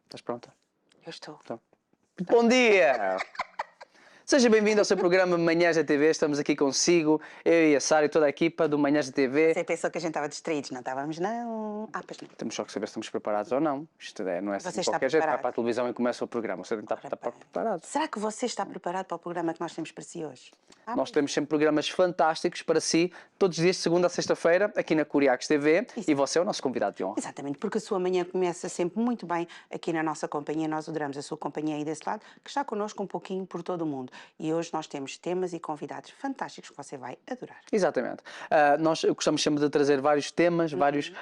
Estás pronta? Eu estou. Então. Bom dia! Seja bem-vindo ao seu programa Manhãs da TV. Estamos aqui consigo, eu e a Sara e toda a equipa do Manhãs da TV. Você pensou que a gente estava distraídos, não estávamos, não? Ah, pois não. Temos só que saber se estamos preparados ou não. Isto não é assim Você de está qualquer jeito. Vai preparado? para a televisão e começa o programa. Você tem que estar preparado. Será que você está preparado para o programa que nós temos para si hoje? Nós temos sempre programas fantásticos para si, todos os dias de segunda a sexta-feira, aqui na Curiacos TV. Isso. E você é o nosso convidado de honra. Exatamente, porque a sua manhã começa sempre muito bem aqui na nossa companhia. Nós adoramos a sua companhia aí desse lado, que está connosco um pouquinho por todo o mundo. E hoje nós temos temas e convidados fantásticos que você vai adorar. Exatamente. Nós gostamos sempre de trazer vários temas, vários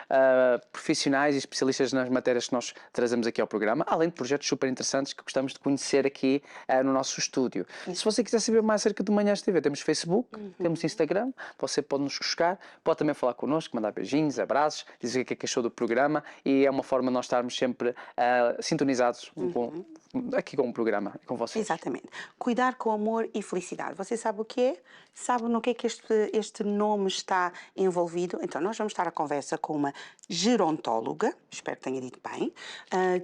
profissionais e especialistas nas matérias que nós trazemos aqui ao programa, além de projetos super interessantes que gostamos de conhecer aqui no nosso estúdio. Se você quiser saber mais acerca do Manhãs TV, temos Facebook, temos Instagram, você pode nos buscar, pode também falar connosco, mandar beijinhos, abraços, dizer o que é que achou do programa, e é uma forma de nós estarmos sempre sintonizados aqui com o programa e com vocês. Exatamente. Cuidar com amor e felicidade. Você sabe o que é? Sabe no que é que este nome está envolvido? Então, nós vamos estar a conversa com uma gerontóloga, espero que tenha dito bem,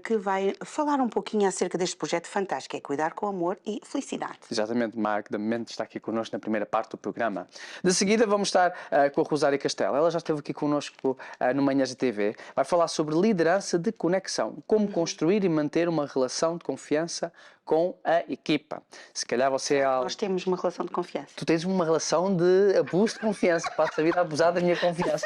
que vai falar um pouquinho acerca deste projeto fantástico, que é Cuidar com amor e felicidade. Exatamente, Magda Mendes está aqui connosco na primeira parte do programa. De seguida vamos estar com a Rosária Castelo. Ela já esteve aqui connosco no Manhãs da TV. Vai falar sobre liderança de conexão, como construir e manter uma relação de confiança com a equipa. Se calhar você é... Nós temos uma relação de confiança. Tu tens uma relação de abuso de confiança. Passa a vida a abusar da minha confiança.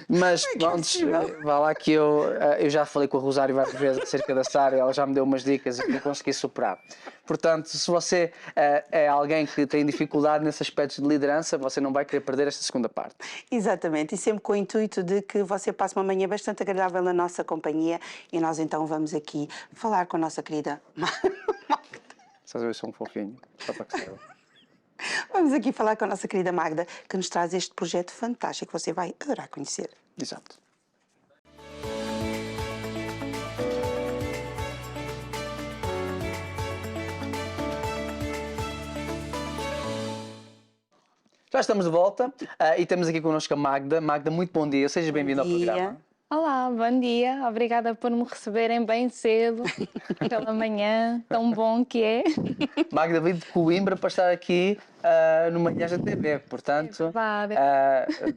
Mas, antes, vá lá que eu já falei com a Rosário várias vezes acerca da Sara, ela já me deu umas dicas e eu consegui superar. Portanto, se você é alguém que tem dificuldade nesses aspectos de liderança, você não vai querer perder esta segunda parte. Exatamente, e sempre com o intuito de que você passe uma manhã bastante agradável na nossa companhia, e nós então vamos aqui falar com a nossa querida Magda. Estás a ver, sou um fofinho, só para que saiba. Vamos aqui falar com a nossa querida Magda, que nos traz este projeto fantástico que você vai adorar conhecer. Exato. Já estamos de volta e temos aqui connosco a Magda. Magda, muito bom dia, seja bem-vinda ao programa. Olá, bom dia. Obrigada por me receberem bem cedo, pela manhã, tão bom que é. Magda veio de Coimbra para estar aqui no Manhãs da TV, portanto,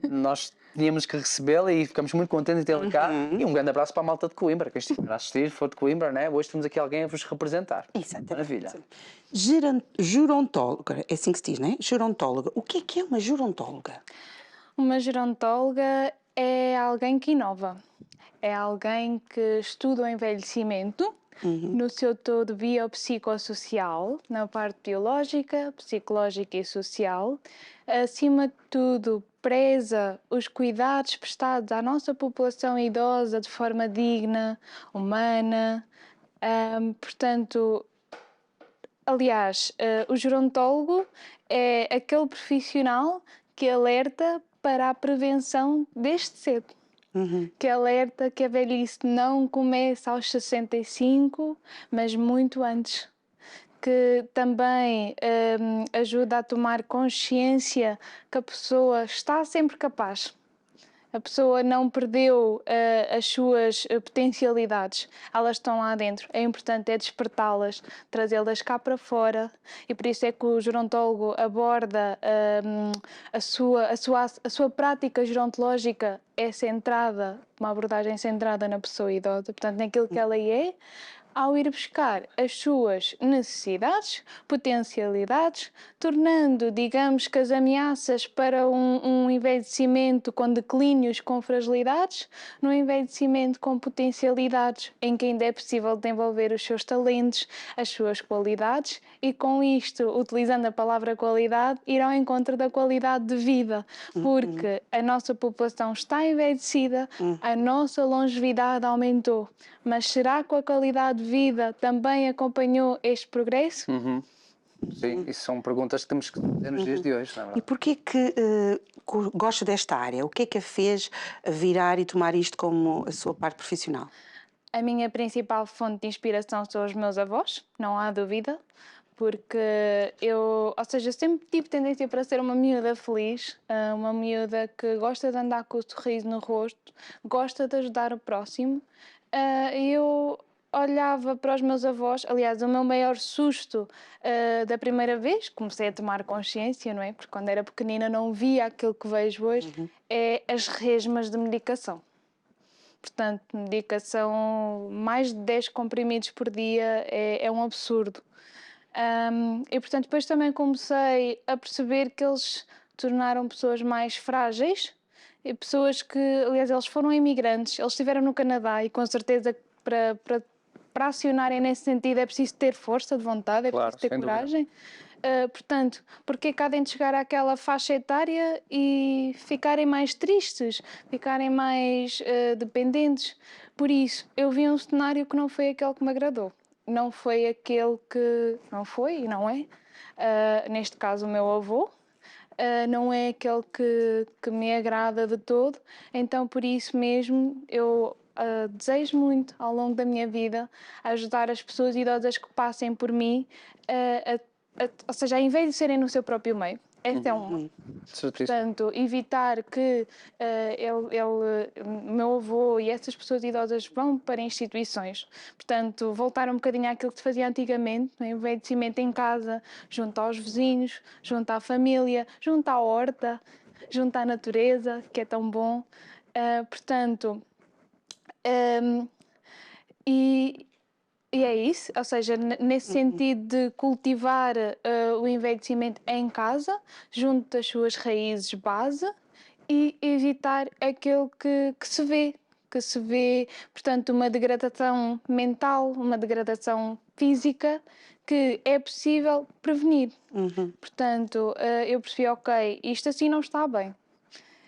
nós tínhamos que recebê-la e ficamos muito contentes de tê-la cá. E um grande abraço para a malta de Coimbra, quem estiver a assistir, for de Coimbra, né? Hoje temos aqui alguém a vos representar. Exatamente. Maravilha. Gerontóloga, é assim que se diz, não é? Gerontóloga. O que é uma gerontóloga? Uma gerontóloga é alguém que inova, é alguém que estuda o envelhecimento no seu todo biopsicossocial, na parte biológica, psicológica e social. Acima de tudo, preza os cuidados prestados à nossa população idosa de forma digna, humana. Portanto, aliás, o gerontólogo é aquele profissional que alerta para a prevenção desde cedo. Que alerta que a velhice não começa aos 65, mas muito antes. Que também ajuda a tomar consciência que a pessoa está sempre capaz. A pessoa não perdeu as suas potencialidades, elas estão lá dentro. É importante despertá-las, trazê-las cá para fora, e por isso é que o gerontólogo aborda a sua prática gerontológica é centrada, uma abordagem centrada na pessoa idosa, portanto naquilo que ela é, ao ir buscar as suas necessidades, potencialidades, tornando, digamos, que as ameaças para um envelhecimento com declínios, com fragilidades, num envelhecimento com potencialidades, em que ainda é possível desenvolver os seus talentos, as suas qualidades, e com isto, utilizando a palavra qualidade, ir ao encontro da qualidade de vida, porque a nossa população está envelhecida, a nossa longevidade aumentou, mas será que a qualidade de vida também acompanhou este progresso? Sim, isso são perguntas que temos que fazer nos dias de hoje, não é verdade? E porquê que gosta desta área? O que é que a fez virar e tomar isto como a sua parte profissional? A minha principal fonte de inspiração são os meus avós, não há dúvida, porque eu sempre tive tendência para ser uma miúda feliz, uma miúda que gosta de andar com o sorriso no rosto, gosta de ajudar o próximo. Eu olhava para os meus avós, aliás, o meu maior susto da primeira vez, comecei a tomar consciência, não é? Porque quando era pequenina não via aquilo que vejo hoje, é as resmas de medicação. Portanto, medicação, mais de 10 comprimidos por dia é um absurdo. E, portanto, depois também comecei a perceber que eles tornaram pessoas mais frágeis e pessoas que, aliás, eles foram imigrantes, eles estiveram no Canadá e com certeza que para acionarem nesse sentido é preciso ter força de vontade, é Claro, preciso ter sem dúvida. coragem. Portanto, porque cá de chegar àquela faixa etária e ficarem mais tristes, ficarem mais dependentes. Por isso, eu vi um cenário que não foi aquele que me agradou. Não foi aquele que... Não foi e não é. Neste caso, o meu avô. Não é aquele que me agrada de todo. Então, por isso mesmo, eu desejo muito, ao longo da minha vida, ajudar as pessoas idosas que passem por mim, ou seja, a envelhecerem no seu próprio meio. Esta é uma. Certíssimo. Portanto, evitar que o meu avô e essas pessoas idosas vão para instituições. Portanto, voltar um bocadinho àquilo que se fazia antigamente, no envelhecimento em casa, junto aos vizinhos, junto à família, junto à horta, junto à natureza, que é tão bom. Portanto, e é isso, ou seja, nesse sentido de cultivar o envelhecimento em casa, junto das suas raízes base, e evitar aquele que se vê, portanto, uma degradação mental, uma degradação física, que é possível prevenir. Portanto, eu percebi, ok, isto assim não está bem.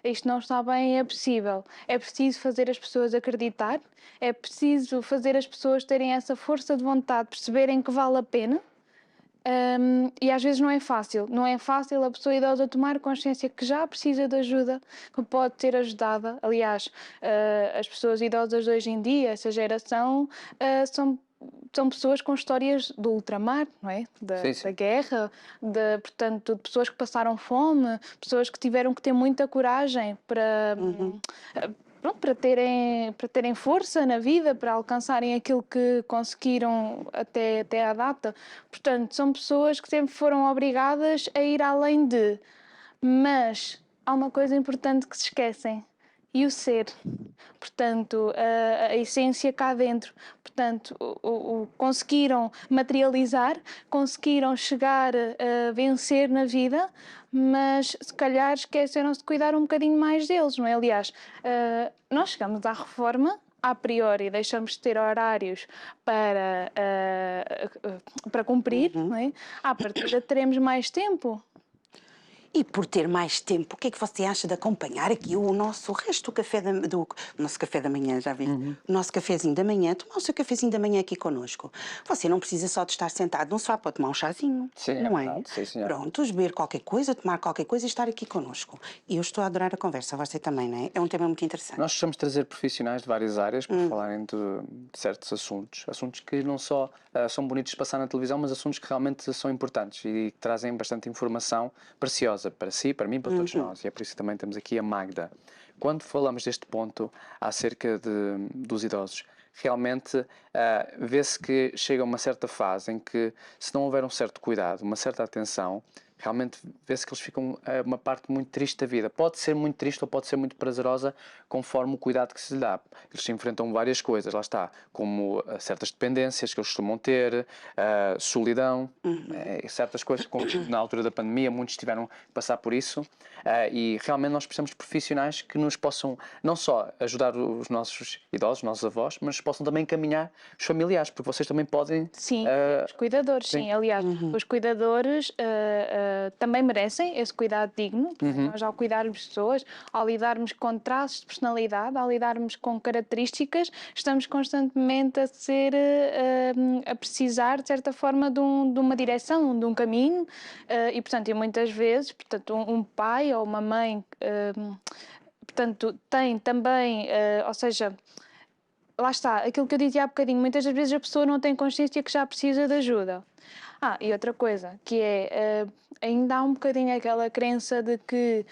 Isto não está bem, é possível. É preciso fazer as pessoas acreditar, é preciso fazer as pessoas terem essa força de vontade, perceberem que vale a pena. E às vezes não é fácil. Não é fácil a pessoa idosa tomar consciência que já precisa de ajuda, que pode ser ajudada. Aliás, as pessoas idosas de hoje em dia, essa geração, são pessoas com histórias do ultramar, não é? Da guerra, portanto, de pessoas que passaram fome, pessoas que tiveram que ter muita coragem para, pronto, para terem força na vida, para alcançarem aquilo que conseguiram até à data. Portanto, são pessoas que sempre foram obrigadas a ir além de. Mas há uma coisa importante que se esquecem, e o ser. Portanto, a essência cá dentro. Portanto, conseguiram materializar, conseguiram chegar a vencer na vida, mas se calhar esqueceram-se de cuidar um bocadinho mais deles, não é? Aliás, nós chegamos à reforma, a priori deixamos de ter horários para cumprir, não é? À partida teremos mais tempo. E por ter mais tempo, o que é que você acha de acompanhar aqui o nosso resto do nosso café da manhã, já vi? O nosso cafezinho da manhã, tomar o seu cafezinho da manhã aqui connosco. Você não precisa só de estar sentado no sofá para tomar um chazinho, Sim, não é é? verdade, sim, senhora. Prontos, beber qualquer coisa, tomar qualquer coisa e estar aqui connosco. E eu estou a adorar a conversa, você também, não é? É um tema muito interessante. Nós gostamos de trazer profissionais de várias áreas para falarem de certos assuntos. Assuntos que não só são bonitos de passar na televisão, mas assuntos que realmente são importantes e que trazem bastante informação preciosa para si, para mim, para todos nós. E é por isso que também temos aqui a Magda. Quando falamos deste ponto acerca dos idosos, realmente vê-se que chega a uma certa fase em que, se não houver um certo cuidado, uma certa atenção, realmente vê-se que eles ficam uma parte muito triste da vida. Pode ser muito triste ou pode ser muito prazerosa conforme o cuidado que se lhe dá. Eles se enfrentam várias coisas, lá está, como certas dependências que eles costumam ter, solidão, certas coisas, como na altura da pandemia, muitos tiveram que passar por isso, e realmente nós precisamos de profissionais que nos possam não só ajudar os nossos idosos, os nossos avós, mas possam também encaminhar os familiares, porque vocês também podem... Sim, os cuidadores, sim. Aliás, os cuidadores também merecem esse cuidado digno, porque nós, ao cuidarmos de pessoas, ao lidarmos com traços de personalidade, ao lidarmos com características, estamos constantemente a precisar, de certa forma, de uma direção, de um caminho, e, portanto, e muitas vezes, portanto, um pai ou uma mãe, portanto, tem também, ou seja, lá está, aquilo que eu dizia há bocadinho, muitas das vezes a pessoa não tem consciência que já precisa de ajuda. E outra coisa, que é, ainda há um bocadinho aquela crença de que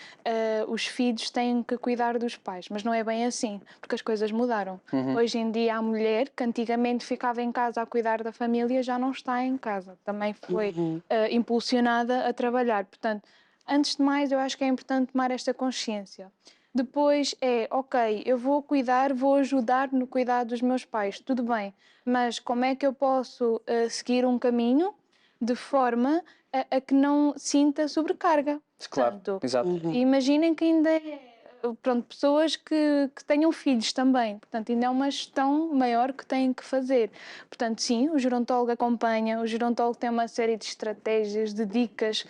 os filhos têm que cuidar dos pais, mas não é bem assim, porque as coisas mudaram. Hoje em dia a mulher, que antigamente ficava em casa a cuidar da família, já não está em casa. Também foi impulsionada a trabalhar. Portanto, antes de mais, eu acho que é importante tomar esta consciência. Depois ok, eu vou cuidar, vou ajudar no cuidado dos meus pais, tudo bem, mas como é que eu posso seguir um caminho de forma a que não sinta sobrecarga? Claro, Portanto, exato. imaginem que ainda pronto, pessoas que tenham filhos também, portanto, ainda é uma gestão maior que têm que fazer. Portanto, sim, o gerontólogo acompanha, o gerontólogo tem uma série de estratégias, de dicas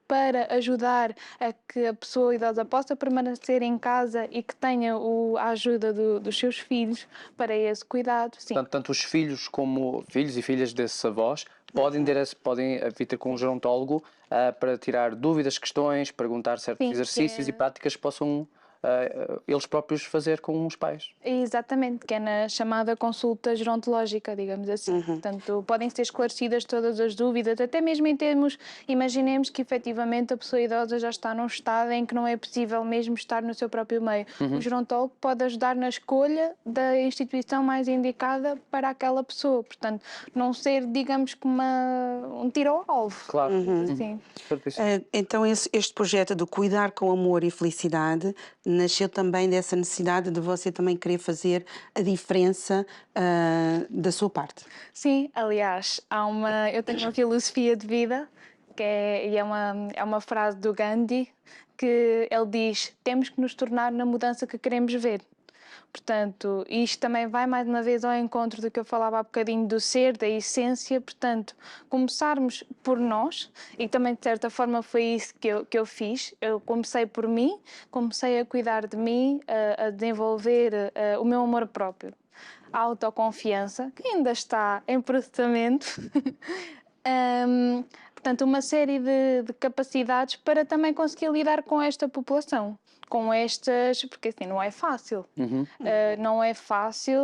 para ajudar a que a pessoa idosa possa permanecer em casa e que tenha a ajuda dos seus filhos para esse cuidado, sim. Portanto, tanto os filhos como filhos e filhas desses avós podem vir ter com um gerontólogo para tirar dúvidas, questões, perguntar certos Sim, exercícios e práticas que possam eles próprios fazer com os pais. Exatamente, que é na chamada consulta gerontológica, digamos assim. Portanto, podem ser esclarecidas todas as dúvidas, até mesmo em termos, imaginemos que efetivamente a pessoa idosa já está num estado em que não é possível mesmo estar no seu próprio meio. O gerontólogo pode ajudar na escolha da instituição mais indicada para aquela pessoa, portanto, não ser, digamos, como um tiro ao alvo. Claro. Sim. Certíssimo. Então este projeto do cuidar com amor e felicidade nasceu também dessa necessidade de você também querer fazer a diferença da sua parte. Sim, aliás, eu tenho uma filosofia de vida e é uma frase do Gandhi que ele diz: temos que nos tornar na mudança que queremos ver. Portanto, isto também vai mais uma vez ao encontro do que eu falava há bocadinho do ser, da essência. Portanto, começarmos por nós, e também de certa forma foi isso que eu fiz. Eu comecei por mim, comecei a cuidar de mim, a desenvolver o meu amor próprio. A autoconfiança, que ainda está em processamento. Portanto, uma série de capacidades para também conseguir lidar com esta população, com estas, porque assim não é fácil. Não é fácil.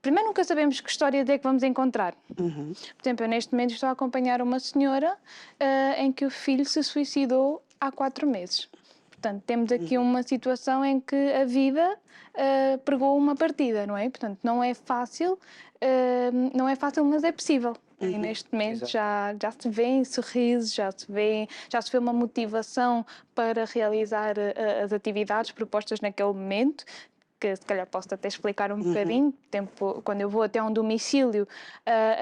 Primeiro, nunca sabemos que histórias é que vamos encontrar. Por exemplo, eu neste momento estou a acompanhar uma senhora em que o filho se suicidou há 4 meses. Portanto, temos aqui uma situação em que a vida pregou uma partida, não é? Portanto, não é fácil, mas é possível. E neste momento já se vê sorrisos, já se vê uma motivação para realizar as atividades propostas naquele momento, que se calhar posso até explicar um bocadinho. Quando eu vou até um domicílio,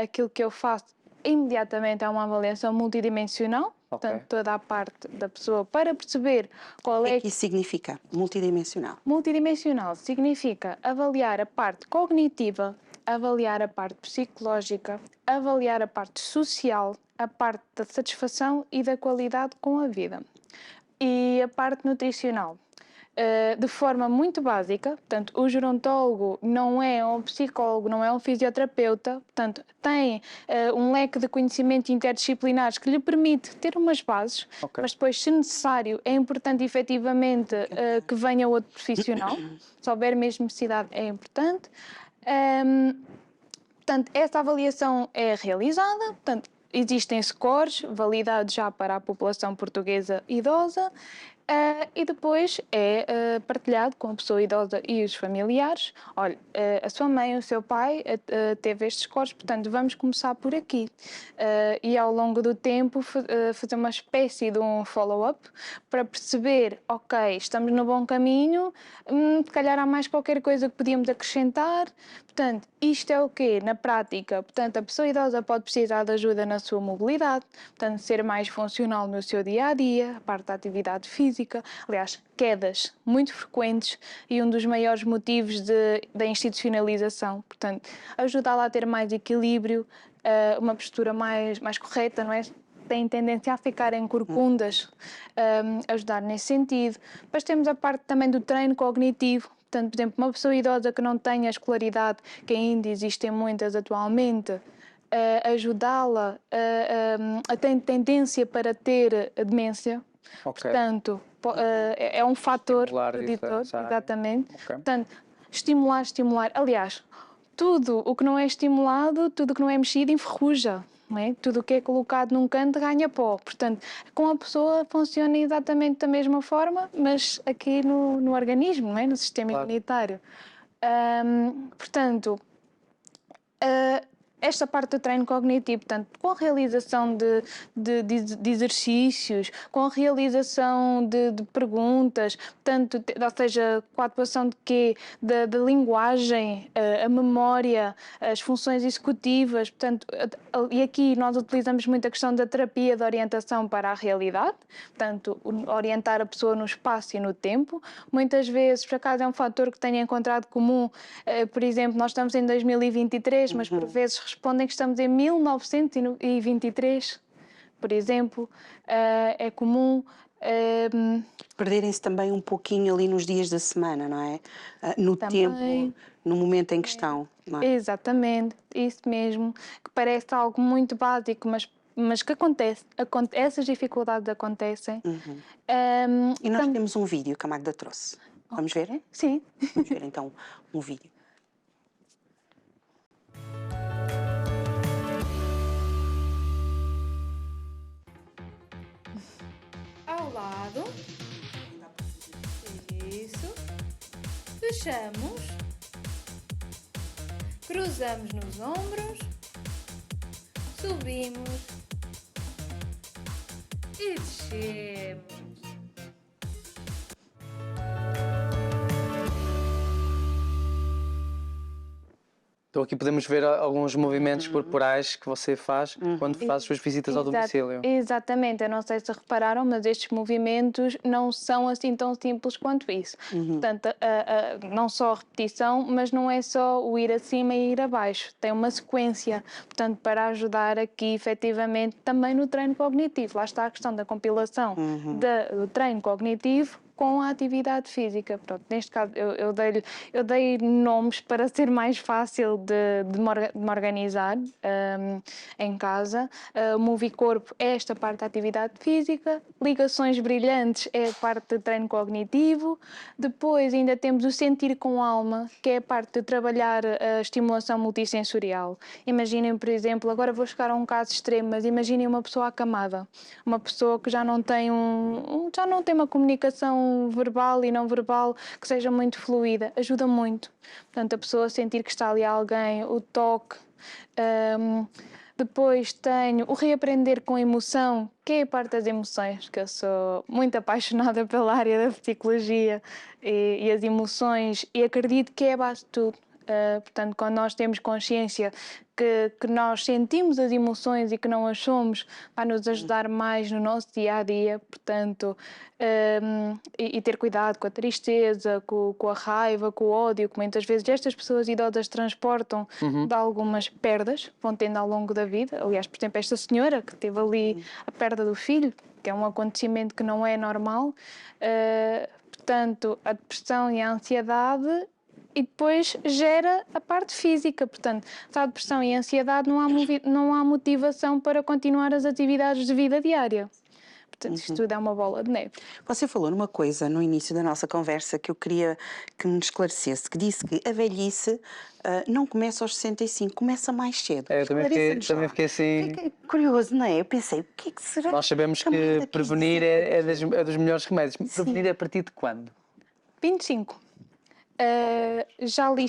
aquilo que eu faço imediatamente é uma avaliação multidimensional. Portanto, toda a parte da pessoa para perceber qual O que isso significa, multidimensional? Multidimensional significa avaliar a parte cognitiva, avaliar a parte psicológica, avaliar a parte social, a parte da satisfação e da qualidade com a vida. E a parte nutricional. De forma muito básica, portanto, o gerontólogo não é um psicólogo, não é um fisioterapeuta, portanto, tem um leque de conhecimentos interdisciplinares que lhe permite ter umas bases, mas depois, se necessário, é importante efetivamente que venha outro profissional, se houver mesmo necessidade, é importante. Portanto, essa avaliação é realizada, portanto, existem scores validados já para a população portuguesa idosa. E depois é partilhado com a pessoa idosa e os familiares. Olha, a sua mãe, o seu pai teve estes scores, portanto vamos começar por aqui. E ao longo do tempo fazer uma espécie de um follow-up para perceber, ok, estamos no bom caminho, se calhar há mais qualquer coisa que podíamos acrescentar. Portanto, isto é o quê? Na prática, portanto, a pessoa idosa pode precisar de ajuda na sua mobilidade, portanto, ser mais funcional no seu dia-a-dia, a parte da atividade física. Aliás, quedas muito frequentes e um dos maiores motivos da institucionalização. Portanto, ajudá-la a ter mais equilíbrio, uma postura mais correta, não é? Têm tendência a ficarem corcundas, ajudar nesse sentido. Depois temos a parte também do treino cognitivo. Portanto, por exemplo, uma pessoa idosa que não tenha escolaridade, que ainda existem muitas atualmente, ajudá-la a ter tendência para ter demência. Portanto, é um fator preditor, exatamente. Portanto, estimular. Aliás, tudo o que não é estimulado, tudo o que não é mexido, enferruja. não é? Tudo o que é colocado num canto ganha pó. Portanto, com a pessoa funciona exatamente da mesma forma, mas aqui no organismo, não é? No sistema Claro. imunitário. Portanto, esta parte do treino cognitivo, portanto, com a realização de exercícios, com a realização de perguntas, portanto, ou seja, com a atuação de quê? Da linguagem, a memória, as funções executivas, portanto, e aqui nós utilizamos muito a questão da terapia de orientação para a realidade, portanto, orientar a pessoa no espaço e no tempo. Muitas vezes, por acaso, é um fator que tenho encontrado comum, por exemplo, nós estamos em 2023, mas por vezes respondem que estamos em 1923, por exemplo. É comum. Perderem-se também um pouquinho ali nos dias da semana, não é? No Também. tempo, no momento em que estão, não é? Exatamente, isso mesmo, que parece algo muito básico, mas que acontece, essas dificuldades acontecem. E nós temos um vídeo que a Magda trouxe. Vamos ver? Sim. Vamos ver então um vídeo. Ao lado. Isso. Fechamos. Cruzamos nos ombros. Subimos. E descemos. Então aqui podemos ver alguns movimentos corporais que você faz quando faz as suas visitas ao domicílio. Exatamente, eu não sei se repararam, mas estes movimentos não são assim tão simples quanto isso. Portanto, não só a repetição, mas não é só o ir acima e ir abaixo, tem uma sequência, portanto, para ajudar aqui efetivamente também no treino cognitivo. Lá está a questão da compilação do treino cognitivo com a atividade física. Pronto, neste caso eu dei nomes para ser mais fácil de me organizar em casa. O Movicorpo é esta parte da atividade física, ligações brilhantes é a parte de treino cognitivo, depois ainda temos o sentir com alma, que é a parte de trabalhar a estimulação multissensorial. Imaginem, por exemplo, agora vou chegar a um caso extremo, mas imaginem uma pessoa acamada, uma pessoa que já não tem já não tem uma comunicação verbal e não verbal que seja muito fluida, ajuda muito. Portanto, a pessoa sentir que está ali alguém, o toque. Depois tenho o reaprender com emoção, que é a parte das emoções, que eu sou muito apaixonada pela área da psicologia e as emoções, e acredito que é a base de tudo. Portanto, quando nós temos consciência que nós sentimos as emoções e que não as somos, vai nos ajudar mais no nosso dia-a-dia, portanto, e ter cuidado com a tristeza, com a raiva, com o ódio, que muitas vezes estas pessoas idosas transportam de algumas perdas, vão tendo ao longo da vida. Aliás, por exemplo, esta senhora que teve ali a perda do filho, que é um acontecimento que não é normal, portanto, a depressão e a ansiedade. E depois gera a parte física, portanto, se há depressão e ansiedade, não há motivação para continuar as atividades de vida diária. Portanto, isto tudo é uma bola de neve. Você falou numa coisa no início da nossa conversa que eu queria que me esclarecesse, que disse que a velhice não começa aos 65, começa mais cedo. Eu também fiquei assim. Curioso, não é? Eu pensei, o que é que será? Nós sabemos a Magda que quis prevenir dizer? é dos melhores remédios. Prevenir a partir de quando? 25. Já li.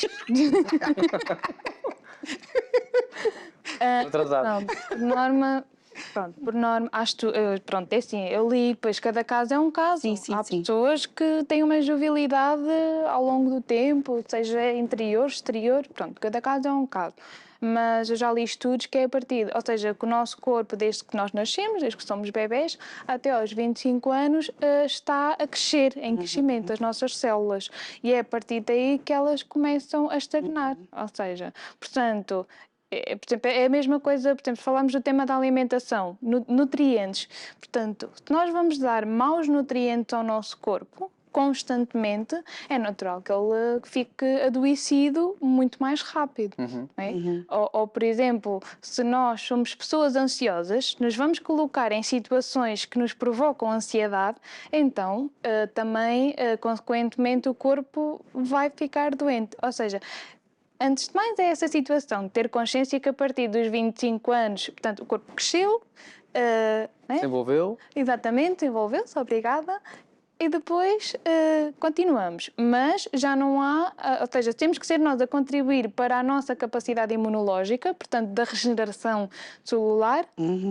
Atrasado. Não, por norma. Pronto, por norma, pronto, é assim, eu li, pois cada caso é um caso. Sim, Há sim. pessoas que têm uma jovialidade ao longo do tempo, seja interior, exterior, pronto, cada caso é um caso. Mas eu já li estudos que é a partir, ou seja, que o nosso corpo, desde que nós nascemos, desde que somos bebés, até aos 25 anos, está a crescer, em crescimento, as nossas células. E é a partir daí que elas começam a estagnar. Ou seja, portanto, por exemplo, é a mesma coisa, por exemplo, falamos do tema da alimentação, nutrientes. Portanto, se nós vamos dar maus nutrientes ao nosso corpo, constantemente, é natural que ele fique adoecido muito mais rápido. Não é? Ou, por exemplo, se nós somos pessoas ansiosas, nos vamos colocar em situações que nos provocam ansiedade, então também, consequentemente, o corpo vai ficar doente. Ou seja, antes de mais, é essa situação de ter consciência que a partir dos 25 anos, portanto, o corpo cresceu, né? Desenvolveu? Exatamente, envolveu-se, obrigada. E depois continuamos. Mas já não há, ou seja, temos que ser nós a contribuir para a nossa capacidade imunológica, portanto, da regeneração celular,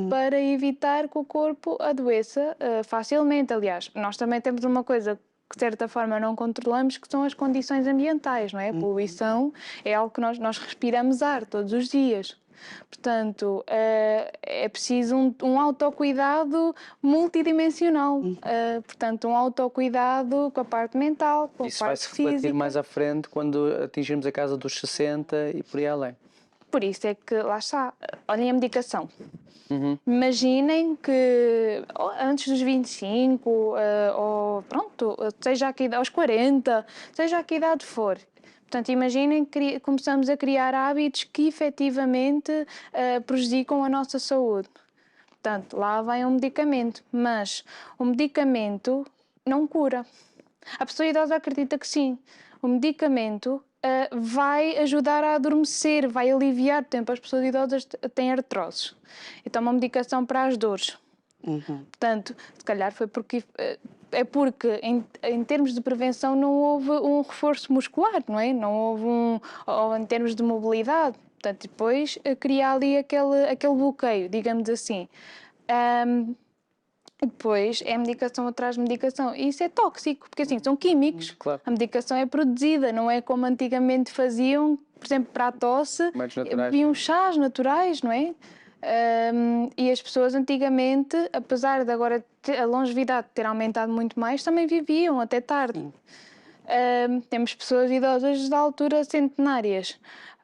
para evitar que o corpo adoeça facilmente. Aliás, nós também temos uma coisa que de certa forma não controlamos, que são as condições ambientais, não é? A poluição é algo que nós respiramos ar todos os dias. Portanto, é preciso um autocuidado multidimensional. Portanto, um autocuidado com a parte mental, com a Isso vai parte se refletir física. mais à frente quando atingirmos a casa dos 60 e por aí além. Por isso é que, lá está, olhem a medicação. Imaginem que antes dos 25, ou pronto, seja aqui aos 40, seja a que idade for. Portanto, imaginem que começamos a criar hábitos que efetivamente prejudicam a nossa saúde. Portanto, lá vem um medicamento, mas o medicamento não cura. A pessoa idosa acredita que sim. O medicamento vai ajudar a adormecer, vai aliviar. Por exemplo, as pessoas idosas têm artroses e tomam medicação para as dores. Portanto, se calhar foi porque em termos de prevenção não houve um reforço muscular, não é? Não houve ou em termos de mobilidade. Portanto, depois cria ali aquele bloqueio, digamos assim. Depois é medicação atrás de medicação. E isso é tóxico, porque assim, são químicos. Claro. A medicação é produzida, não é como antigamente faziam, por exemplo, para a tosse, Remédios naturais. bebiam chás naturais, não é? E as pessoas antigamente, apesar de agora a longevidade ter aumentado muito mais, também viviam até tarde. Temos pessoas idosas da altura centenárias.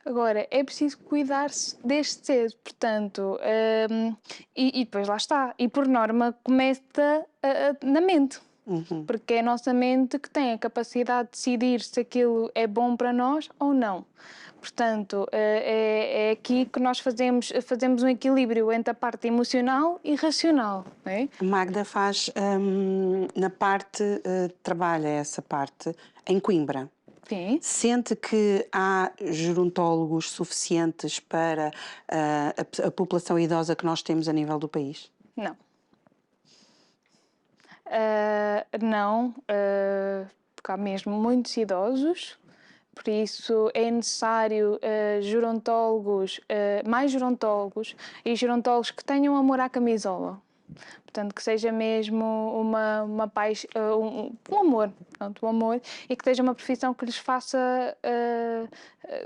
Agora, é preciso cuidar-se desde cedo, portanto, e depois lá está. E por norma começa na mente, porque é a nossa mente que tem a capacidade de decidir se aquilo é bom para nós ou não. Portanto, é aqui que nós fazemos um equilíbrio entre a parte emocional e racional. Não é? A Magda faz, na parte, trabalha essa parte em Coimbra. Sim. Sente que há gerontólogos suficientes para a população idosa que nós temos a nível do país? Não. Não, porque há mesmo muitos idosos, por isso é necessário gerontólogos, mais gerontólogos e gerontólogos que tenham amor à camisola. Portanto, que seja mesmo uma paixão, um amor, pronto, um amor, e que seja uma profissão que lhes faça,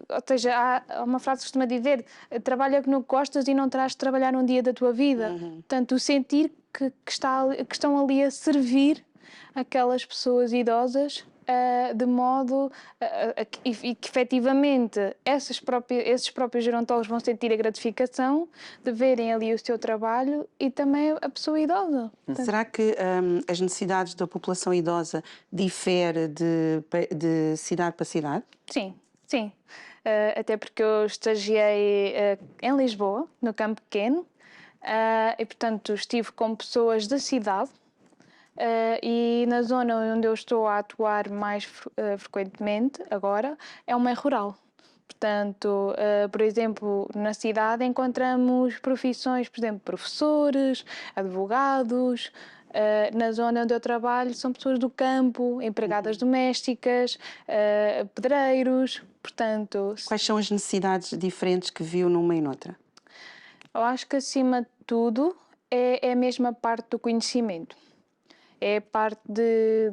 ou seja, há uma frase que costuma dizer, trabalha no que gostas e não terás de trabalhar um dia da tua vida. Portanto, o sentir que estão ali a servir aquelas pessoas idosas, de modo e que efetivamente esses próprios gerontólogos vão sentir a gratificação de verem ali o seu trabalho e também a pessoa idosa. Será que as necessidades da população idosa diferem de cidade para cidade? Sim, sim. Até porque eu estagiei em Lisboa, no Campo Pequeno, e portanto estive com pessoas da cidade. E na zona onde eu estou a atuar mais frequentemente agora é um meio rural. Portanto, por exemplo, na cidade encontramos profissões, por exemplo, professores, advogados. Na zona onde eu trabalho são pessoas do campo, empregadas domésticas, pedreiros. Portanto, Quais são as necessidades diferentes que viu numa e noutra? eu acho que acima de tudo é a mesma parte do conhecimento. É a parte de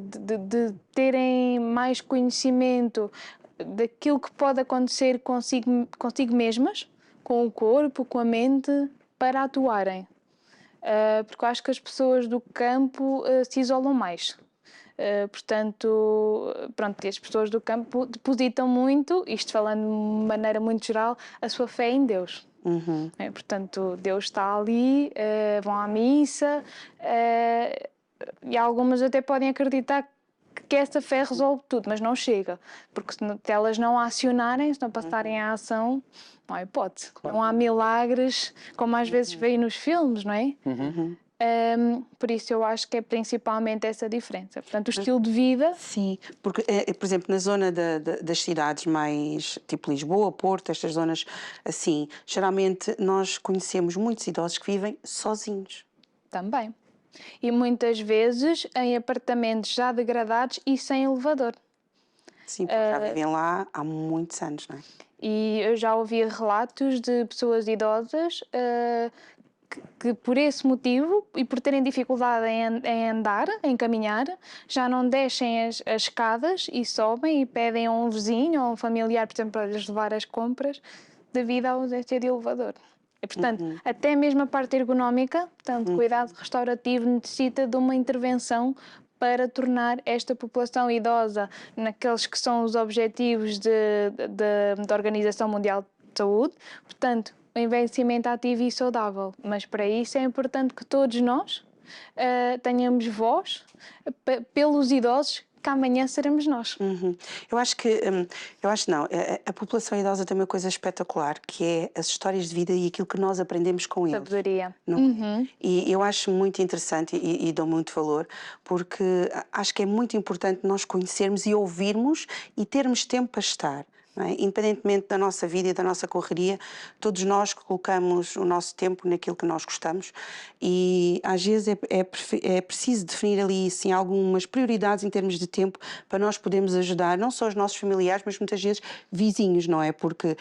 terem mais conhecimento daquilo que pode acontecer consigo mesmas, com o corpo, com a mente, para atuarem. Porque eu acho que as pessoas do campo se isolam mais. Portanto, pronto, as pessoas do campo depositam muito, isto falando de maneira muito geral, a sua fé em Deus. Portanto, Deus está ali, vão à missa, e algumas até podem acreditar que essa fé resolve tudo, mas não chega, porque se elas não acionarem, se não passarem à ação, não há hipótese. Claro. Não há milagres, como às vezes veem nos filmes, não é? Por isso eu acho que é principalmente essa diferença. Portanto, o estilo de vida. Sim, porque, por exemplo, na zona das cidades mais tipo Lisboa, Porto, estas zonas assim, geralmente nós conhecemos muitos idosos que vivem sozinhos. Também. E muitas vezes em apartamentos já degradados e sem elevador. Sim, porque já vivem lá há muitos anos, não é? E eu já ouvi relatos de pessoas idosas que por esse motivo e por terem dificuldade em andar, em caminhar, já não descem as escadas e sobem e pedem a um vizinho ou a um familiar, por exemplo, para lhes levar as compras, devido à ausência de elevador. E, portanto, até mesmo a parte ergonómica, portanto, cuidado restaurativo necessita de uma intervenção para tornar esta população idosa naqueles que são os objetivos da Organização Mundial de Saúde. Portanto, o envelhecimento ativo e saudável. Mas para isso é importante que todos nós tenhamos voz pelos idosos, que amanhã seremos nós. Eu acho que, eu acho não, a população idosa tem uma coisa espetacular, que é as histórias de vida e aquilo que nós aprendemos com eles. Sabedoria. Não é? E eu acho muito interessante e dou muito valor, porque acho que é muito importante nós conhecermos e ouvirmos e termos tempo para estar. Não é? Independentemente da nossa vida e da nossa correria, todos nós colocamos o nosso tempo naquilo que nós gostamos e às vezes é preciso definir ali sim, algumas prioridades em termos de tempo para nós podermos ajudar não só os nossos familiares, mas muitas vezes vizinhos, não é? Porque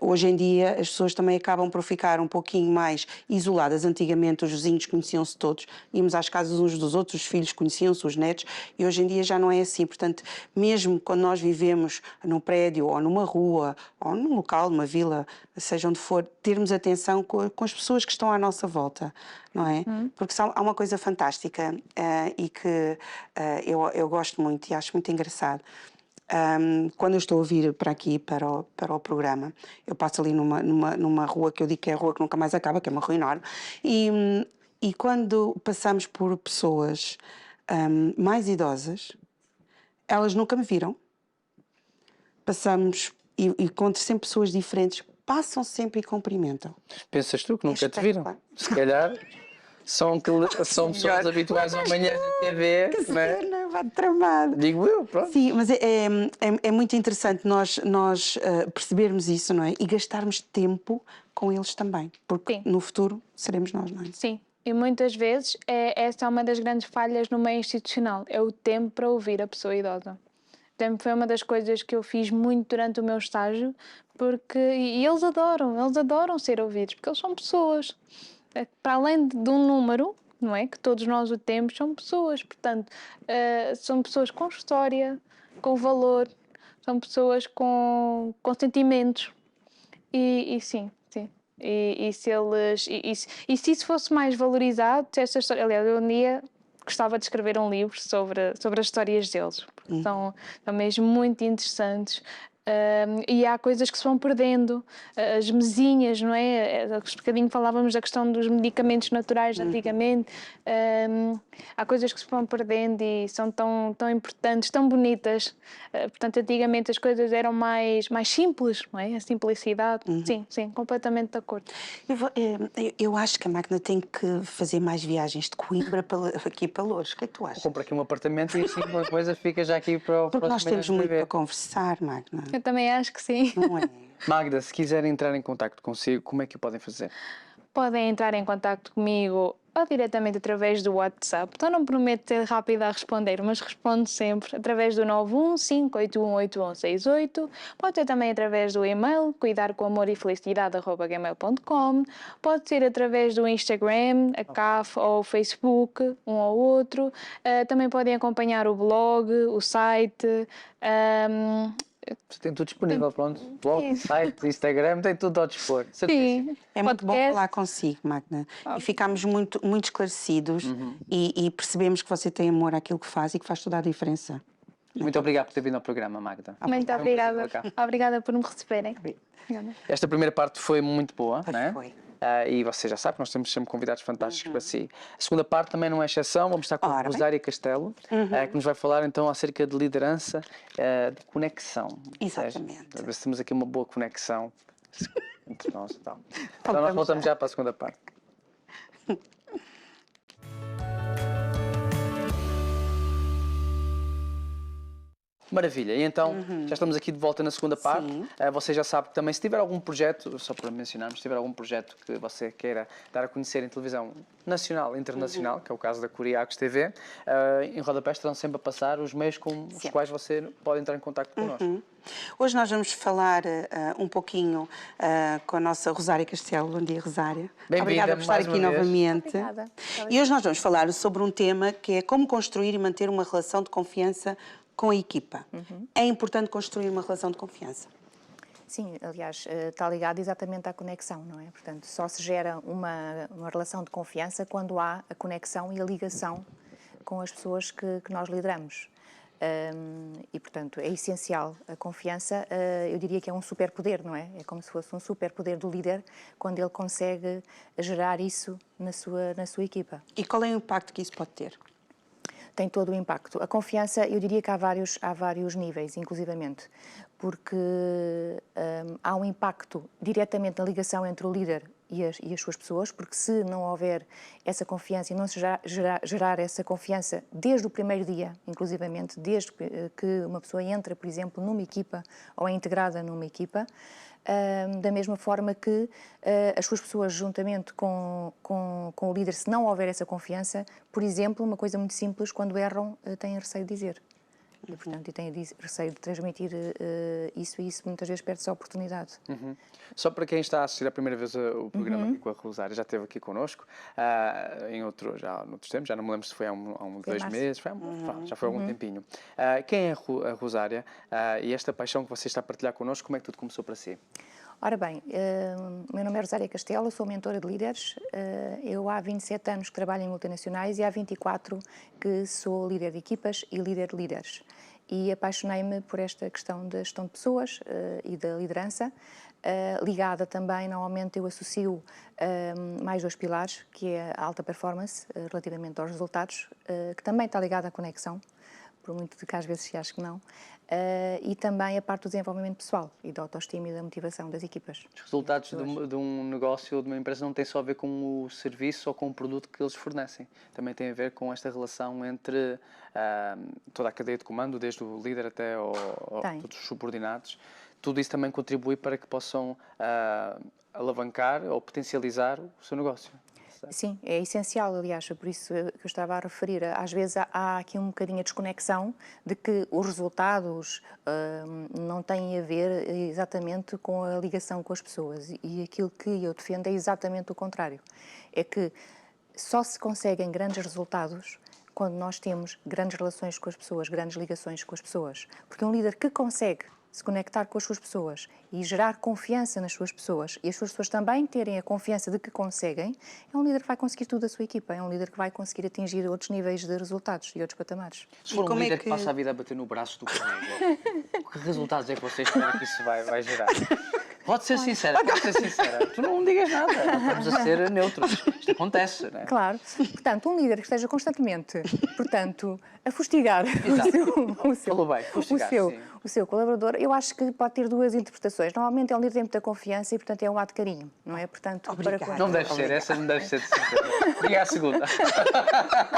hoje em dia as pessoas também acabam por ficar um pouquinho mais isoladas. Antigamente os vizinhos conheciam-se todos, íamos às casas uns dos outros, os filhos conheciam-se, os netos, e hoje em dia já não é assim. Portanto, mesmo quando nós vivemos num prédio ou numa rua ou num local, numa vila, seja onde for, termos atenção com as pessoas que estão à nossa volta, não é? Porque há uma coisa fantástica e que eu gosto muito e acho muito engraçado. Quando eu estou a vir para aqui, para o programa, eu passo ali numa rua que eu digo que é a rua que nunca mais acaba, que é uma rua enorme, e quando passamos por pessoas mais idosas, elas nunca me viram. Passamos e encontro sempre pessoas diferentes, passam sempre e cumprimentam. Pensas tu que nunca te viram? espetacular. Se calhar são pessoas habituais ao manhã de TV, não é? Cena, vai tramado. Digo eu, pronto. Sim, mas é muito interessante nós percebermos isso, não é? E gastarmos tempo com eles também, porque Sim. no futuro seremos nós, não é? Sim, e muitas vezes essa é uma das grandes falhas no meio institucional, é o tempo para ouvir a pessoa idosa. O tempo foi uma das coisas que eu fiz muito durante o meu estágio, e eles adoram ser ouvidos, porque eles são pessoas. Para além de um número, não é, que todos nós o temos, são pessoas, portanto, são pessoas com história, com valor, são pessoas com sentimentos. E sim, sim. E se isso fosse mais valorizado, se esta história, aliás, eu um dia gostava de escrever um livro sobre as histórias deles, porque são mesmo muito interessantes. E há coisas que se vão perdendo, as mesinhas, não é? Há bocadinho falávamos da questão dos medicamentos naturais antigamente. Há coisas que se vão perdendo e são tão importantes, tão bonitas. Portanto, antigamente as coisas eram mais simples, não é? A simplicidade. Sim, completamente de acordo. Eu acho que a máquina tem que fazer mais viagens de Coimbra aqui para Loures. O que é que tu achas? Compra aqui um apartamento e assim uma coisa fica já aqui para o Porque nós próximo temos mês de muito TV. para conversar, Magna. Eu também acho que sim. Não é? Magda, se quiserem entrar em contacto consigo, como é que o podem fazer? Podem entrar em contacto comigo ou diretamente através do WhatsApp. Então não prometo ser rápida a responder, mas respondo sempre através do 915818168. Pode ser também através do e-mail cuidarcomamorefelicidade@gmail.com. Pode ser através do Instagram, a CAF ou o Facebook, um ou outro. Também podem acompanhar o blog, o site. Você tem tudo disponível, pronto. Blog, site, Instagram, tem tudo ao dispor. Sim, É muito bom podcast. falar consigo, Magna. E ficámos muito esclarecidos e percebemos que você tem amor àquilo que faz e que faz toda a diferença. Muito obrigado por ter vindo ao programa, Magda. Muito Foi um obrigada. prazer cá. Obrigada por me receberem. Obrigada. Esta primeira parte foi muito boa, Pois não é? foi. E você já sabe que nós temos sempre convidados fantásticos para si. A segunda parte também não é exceção, vamos estar com a Ora bem. Rosária Castelo, que nos vai falar então acerca de liderança, de conexão. Ou seja, Exatamente. para ver se temos aqui uma boa conexão entre nós e tal. Então nós Voltamos voltamos já. já para a segunda parte. Maravilha, e então já estamos aqui de volta na segunda parte. Sim. Você já sabe que também, se tiver algum projeto, só para mencionarmos, se tiver algum projeto que você queira dar a conhecer em televisão nacional e internacional, que é o caso da Curiacos TV, em rodapé estarão sempre a passar os meios com os Sempre. quais você pode entrar em contato connosco. Hoje nós vamos falar um pouquinho com a nossa Rosária Castelo. Bom dia, Rosária. Bem-vinda Obrigada por estar mais aqui uma vez. novamente. Obrigada. E hoje nós vamos falar sobre um tema que é como construir e manter uma relação de confiança com a equipa. É importante construir uma relação de confiança. Sim, aliás, está ligado exatamente à conexão, não é? Portanto, só se gera uma relação de confiança quando há a conexão e a ligação com as pessoas que nós lideramos. E, portanto, é essencial a confiança. Eu diria que é um superpoder, não é? É como se fosse um superpoder do líder quando ele consegue gerar isso na sua equipa. E qual é o impacto que isso pode ter? Tem todo o impacto. A confiança, eu diria que há vários níveis, inclusivamente, porque há um impacto diretamente na ligação entre o líder e as suas pessoas, porque se não houver essa confiança e não se gerar essa confiança desde o primeiro dia, inclusivamente, desde que uma pessoa entra, por exemplo, numa equipa ou é integrada numa equipa, da mesma forma que as suas pessoas, juntamente com o líder, se não houver essa confiança, por exemplo, uma coisa muito simples, quando erram, têm receio de dizer. E, portanto, têm receio de transmitir isso, e isso muitas vezes perde-se a oportunidade. Só para quem está a assistir a primeira vez o programa aqui com a Rosária, já esteve aqui connosco, já noutros tempos, já não me lembro se foi há um Foi em 2 março. meses, já foi há algum tempinho. Quem é a Rosária e esta paixão que você está a partilhar connosco, como é que tudo começou para si? Ora bem, o meu nome é Rosária Castelo, sou mentora de líderes. Eu há 27 anos que trabalho em multinacionais e há 24 que sou líder de equipas e líder de líderes. E apaixonei-me por esta questão da gestão de pessoas e da liderança, ligada também, normalmente eu associo mais 2 pilares, que é a alta performance relativamente aos resultados, que também está ligada à conexão, por muito que às vezes se ache que não, e também a parte do desenvolvimento pessoal e da autoestima e da motivação das equipas. Os resultados de um negócio ou de uma empresa não têm só a ver com o serviço ou com o produto que eles fornecem. Também tem a ver com esta relação entre toda a cadeia de comando, desde o líder até todos os subordinados. Tudo isso também contribui para que possam alavancar ou potencializar o seu negócio. Sim, é essencial, aliás, é por isso que eu estava a referir. Às vezes há aqui um bocadinho a desconexão de que os resultados não têm a ver exatamente com a ligação com as pessoas. E aquilo que eu defendo é exatamente o contrário. É que só se conseguem grandes resultados quando nós temos grandes relações com as pessoas, grandes ligações com as pessoas. Porque um líder que consegue se conectar com as suas pessoas e gerar confiança nas suas pessoas e as suas pessoas também terem a confiança de que conseguem, é um líder que vai conseguir tudo a sua equipa, é um líder que vai conseguir atingir outros níveis de resultados e outros patamares. Se for um como é líder que- que passa a vida a bater no braço do colega, que resultados é que você espera que isso vai gerar? Pode ser sincera, pode ser sincera. Tu não digas nada, estamos a ser neutros. Isto acontece, não é? Claro. Portanto, um líder que esteja constantemente, portanto, a fustigar Falou bem, fustigar, sim. o seu colaborador, eu acho que pode ter 2 interpretações. Normalmente é um líder que tem muita confiança e, portanto, é um ato de carinho, não é? Portanto, Obrigada. Não deve ser, essa não deve ser de certeza. Diga a segunda.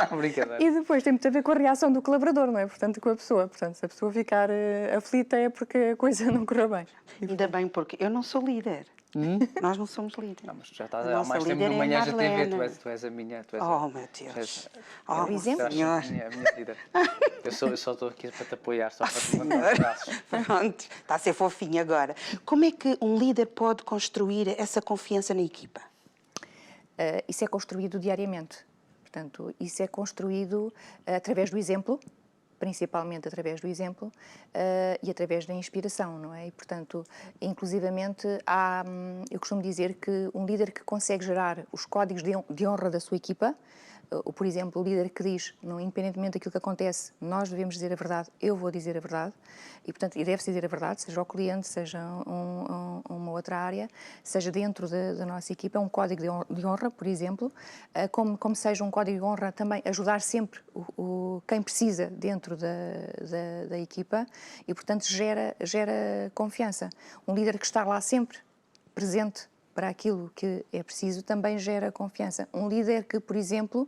Brincadeira. E depois tem muito a ver com a reação do colaborador, não é? Portanto, com a pessoa. Portanto, se a pessoa ficar aflita é porque a coisa não correu bem. Ainda bem, porque eu não sou líder. Nós não somos líderes. Não, mas já estás A há nossa mais tempo líder no é a Manhãs da TV, Marlene. tu és a minha. Tu és Oh, meu Deus. Oh, o exemplo. Senhor. a minha líder. Eu só estou aqui para te apoiar, só para te mandar abraços. Pronto, está a ser fofinho agora. Como é que um líder pode construir essa confiança na equipa? Isso é construído diariamente. Portanto, isso é construído através do exemplo, principalmente através do exemplo e através da inspiração, não é? E, portanto, inclusivamente, eu costumo dizer que um líder que consegue gerar os códigos de honra da sua equipa, ou, por exemplo, o líder que diz, não, independentemente daquilo que acontece, nós devemos dizer a verdade, eu vou dizer a verdade, e, portanto, e deve-se dizer a verdade, seja ao cliente, seja uma outra área, seja dentro da nossa equipa, é um código de honra, por exemplo, como seja um código de honra também ajudar sempre quem precisa dentro da equipa e, portanto, gera confiança. Um líder que está lá sempre presente para aquilo que é preciso também gera confiança. Um líder que, por exemplo,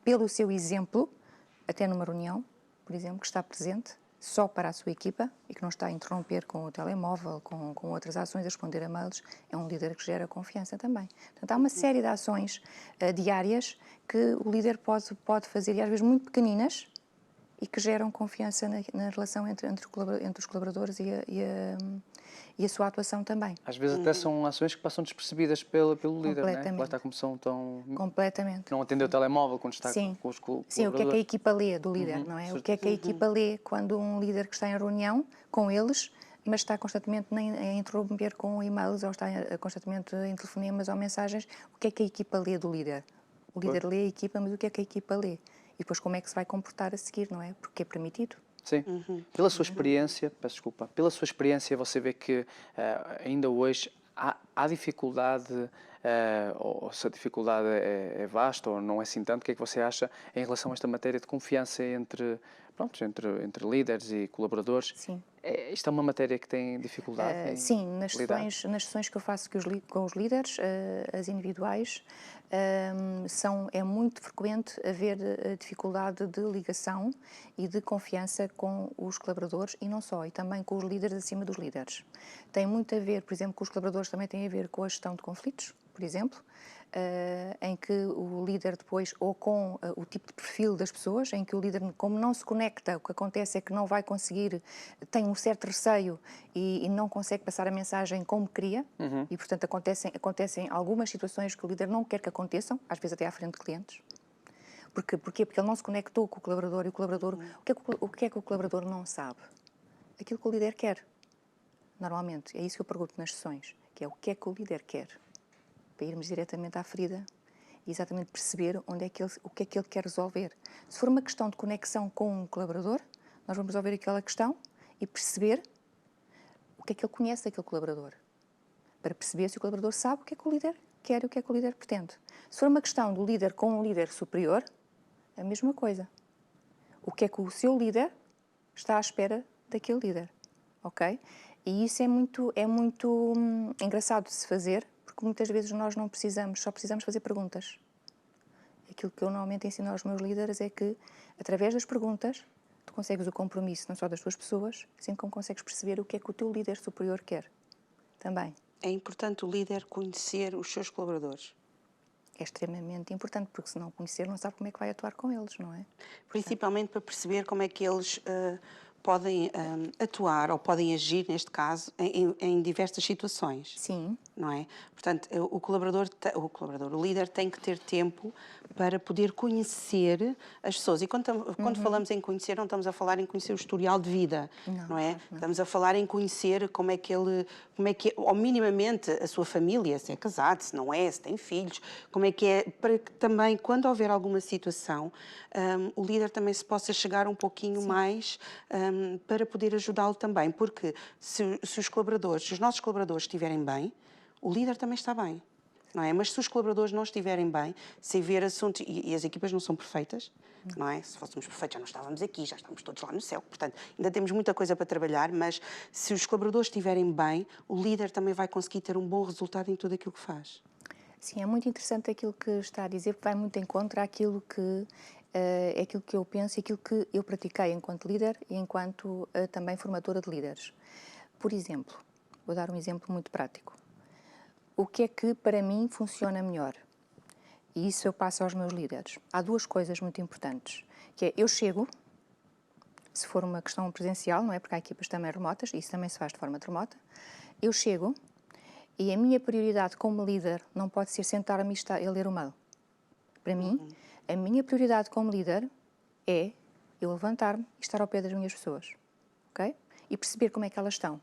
pelo seu exemplo, até numa reunião, por exemplo, que está presente, só para a sua equipa e que não está a interromper com o telemóvel, com outras ações, a responder a mails, é um líder que gera confiança também. Portanto, há uma série de ações diárias que o líder pode fazer, e às vezes muito pequeninas, e que geram confiança na relação entre os colaboradores e a sua atuação também. Às vezes até são ações que passam despercebidas pelo líder, não é? Completamente. Lá está como são tão... Completamente. Não atender o telemóvel quando está Sim. com os colaboradores. Sim, o que é que a equipa lê do líder, não é? O que é que a equipa lê quando um líder que está em reunião com eles, mas está constantemente a interromper com e-mails ou está constantemente em telefonemas ou mensagens, o que é que a equipa lê do líder? O líder lê a equipa, mas o que é que a equipa lê? E depois como é que se vai comportar a seguir, não é? Porque é permitido. Sim. Pela sua experiência, peço desculpa, pela sua experiência você vê que ainda hoje há dificuldade, ou se a dificuldade é vasta ou não é assim tanto, o que é que você acha em relação a esta matéria de confiança entre líderes e colaboradores? Sim. Isto é uma matéria que tem dificuldade em Sim, nas lidar? sessões que eu faço com os líderes, as individuais, é muito frequente haver dificuldade de ligação e de confiança com os colaboradores e não só, e também com os líderes acima dos líderes. Tem muito a ver, por exemplo, com os colaboradores também tem a ver com a gestão de conflitos, por exemplo, em que o líder depois, ou com o tipo de perfil das pessoas, em que o líder, como não se conecta, o que acontece é que não vai conseguir, tem um certo receio e não consegue passar a mensagem como queria, e portanto acontecem algumas situações que o líder não quer que aconteçam, às vezes até à frente de clientes. Porquê? Porque ele não se conectou com o colaborador, e o colaborador, o que é que o colaborador não sabe? Aquilo que o líder quer, normalmente. É isso que eu pergunto nas sessões, que é o que é que o líder quer? Para irmos diretamente à ferida e exatamente perceber o que é que ele quer resolver. Se for uma questão de conexão com um colaborador, nós vamos resolver aquela questão e perceber o que é que ele conhece daquele colaborador, para perceber se o colaborador sabe o que é que o líder quer e o que é que o líder pretende. Se for uma questão do líder com um líder superior, é a mesma coisa. O que é que o seu líder está à espera daquele líder, ok? E isso é muito engraçado de se fazer, porque muitas vezes nós só precisamos fazer perguntas. Aquilo que eu normalmente ensino aos meus líderes é que, através das perguntas, tu consegues o compromisso não só das tuas pessoas, assim como consegues perceber o que é que o teu líder superior quer também. É importante o líder conhecer os seus colaboradores. É extremamente importante, porque se não conhecer, não sabe como é que vai atuar com eles, não é? Principalmente para perceber como é que eles podem atuar ou podem agir, neste caso, em diversas situações. Sim. Não é? Portanto, o líder tem que ter tempo para poder conhecer as pessoas. E quando falamos em conhecer, não estamos a falar em conhecer o historial de vida, não é? Não. Estamos a falar em conhecer como é que, ou minimamente, a sua família, se é casado, se não é, se tem filhos, como é que é, para que também, quando houver alguma situação, o líder também se possa chegar um pouquinho mais para poder ajudá-lo também. Porque se os nossos colaboradores estiverem bem, o líder também está bem, não é? Mas se os colaboradores não estiverem bem, sem ver assuntos... E as equipas não são perfeitas, não é? Se fôssemos perfeitos já não estávamos aqui, já estamos todos lá no céu. Portanto, ainda temos muita coisa para trabalhar, mas se os colaboradores estiverem bem, o líder também vai conseguir ter um bom resultado em tudo aquilo que faz. Sim, é muito interessante aquilo que está a dizer, porque vai muito em contra àquilo que é aquilo que eu penso e aquilo que eu pratiquei enquanto líder e enquanto também formadora de líderes. Por exemplo, vou dar um exemplo muito prático. O que é que para mim funciona melhor? E isso eu passo aos meus líderes. Há duas coisas muito importantes, que é eu chego, se for uma questão presencial, não é? Porque há equipas também remotas, e isso também se faz de forma remota, eu chego e a minha prioridade como líder não pode ser sentar-me e ler o mail. Para mim, a minha prioridade como líder é eu levantar-me e estar ao pé das minhas pessoas, ok? E perceber como é que elas estão,